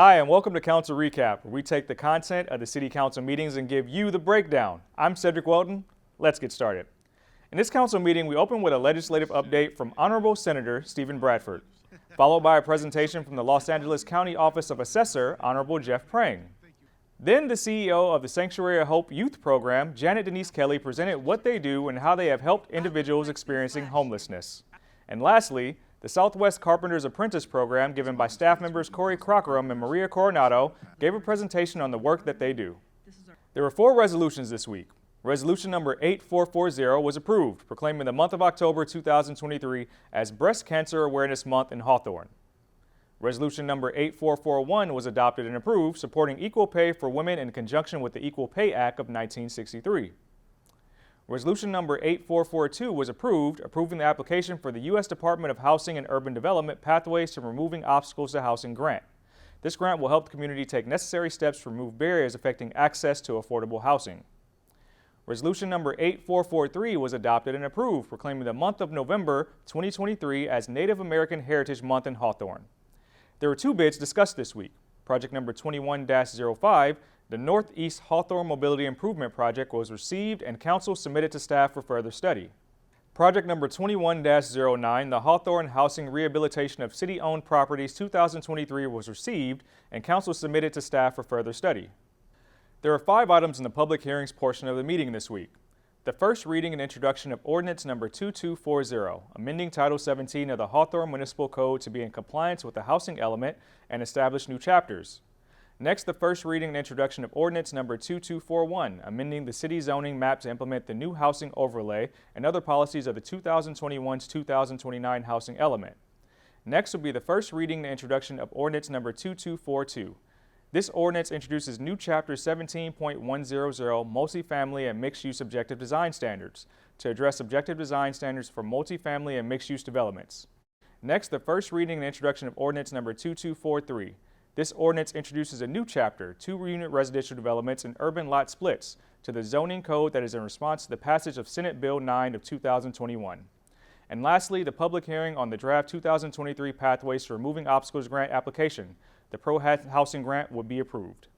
Hi, and welcome to Council Recap, where we take the content of the City Council meetings and give you the breakdown. I'm Cedric Welton. Let's get started. In this council meeting, we open with a legislative update from Honorable Senator Stephen Bradford, followed by a presentation from the Los Angeles County Office of Assessor, Honorable Jeff Prang. Then the CEO of the Sanctuary of Hope Youth Program, Janet Denise Kelly, presented what they do and how they have helped individuals experiencing homelessness. And lastly, the Southwest Carpenters Apprentice Program, given by staff members Corey Crockeram and Maria Coronado, gave a presentation on the work that they do. There were 4 resolutions this week. Resolution number 8440 was approved, proclaiming the month of October 2023 as Breast Cancer Awareness Month in Hawthorne. Resolution number 8441 was adopted and approved, supporting equal pay for women in conjunction with the Equal Pay Act of 1963. Resolution number 8442 was approved, approving the application for the U.S. Department of Housing and Urban Development Pathways to Removing Obstacles to Housing grant. This grant will help the community take necessary steps to remove barriers affecting access to affordable housing. Resolution number 8443 was adopted and approved, proclaiming the month of November 2023 as Native American Heritage Month in Hawthorne. There were 2 bids discussed this week. Project number 21-05, the Northeast Hawthorne Mobility Improvement Project, was received and council submitted to staff for further study. Project number 21-09, the Hawthorne Housing Rehabilitation of City-Owned Properties 2023, was received and council submitted to staff for further study. There are 5 items in the public hearings portion of the meeting this week. The first reading and introduction of ordinance number 2240, amending Title 17 of the Hawthorne Municipal Code to be in compliance with the housing element and establish new chapters. Next, the first reading and introduction of ordinance number 2241, amending the city zoning map to implement the new housing overlay and other policies of the 2021-2029 housing element. Next will be the first reading and introduction of ordinance number 2242. This ordinance introduces new chapter 17.100, multifamily and mixed-use objective design standards, to address objective design standards for multifamily and mixed-use developments. Next, the first reading and introduction of ordinance number 2243. This ordinance introduces a new chapter, 2-unit residential developments and urban lot splits, to the zoning code that is in response to the passage of Senate Bill 9 of 2021. And lastly, the public hearing on the draft 2023 Pathways to Removing Obstacles grant application. The pro-housing grant would be approved.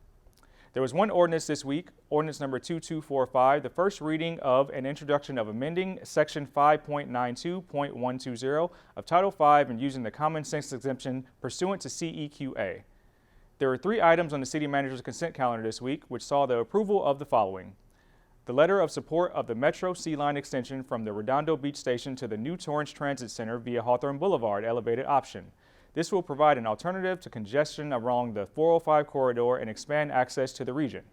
There was 1 ordinance this week, ordinance number 2245, the first reading of an introduction of amending section 5.92.120 of Title V and using the common sense exemption pursuant to CEQA. There were 3 items on the city manager's consent calendar this week, which saw the approval of the following. The letter of support of the Metro C-Line extension from the Redondo Beach Station to the new Torrance Transit Center via Hawthorne Boulevard elevated option. This will provide an alternative to congestion along the 405 corridor and expand access to the region.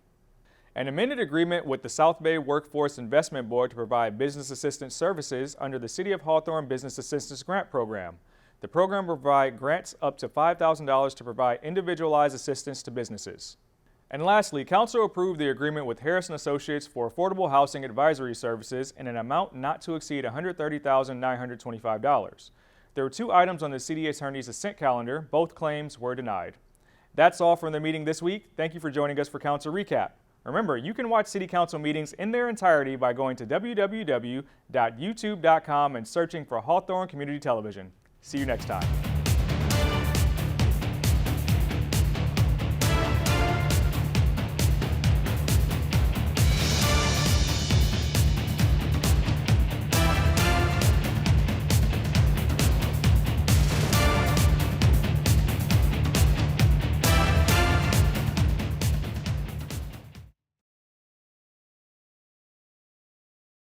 An amended agreement with the South Bay Workforce Investment Board to provide business assistance services under the City of Hawthorne Business Assistance Grant Program. The program will provide grants up to $5,000 to provide individualized assistance to businesses. And lastly, Council approved the agreement with Harrison Associates for affordable housing advisory services in an amount not to exceed $130,925. There were 2 items on the city attorney's consent calendar. Both claims were denied. That's all from the meeting this week. Thank you for joining us for Council Recap. Remember, you can watch City Council meetings in their entirety by going to www.youtube.com and searching for Hawthorne Community Television. See you next time.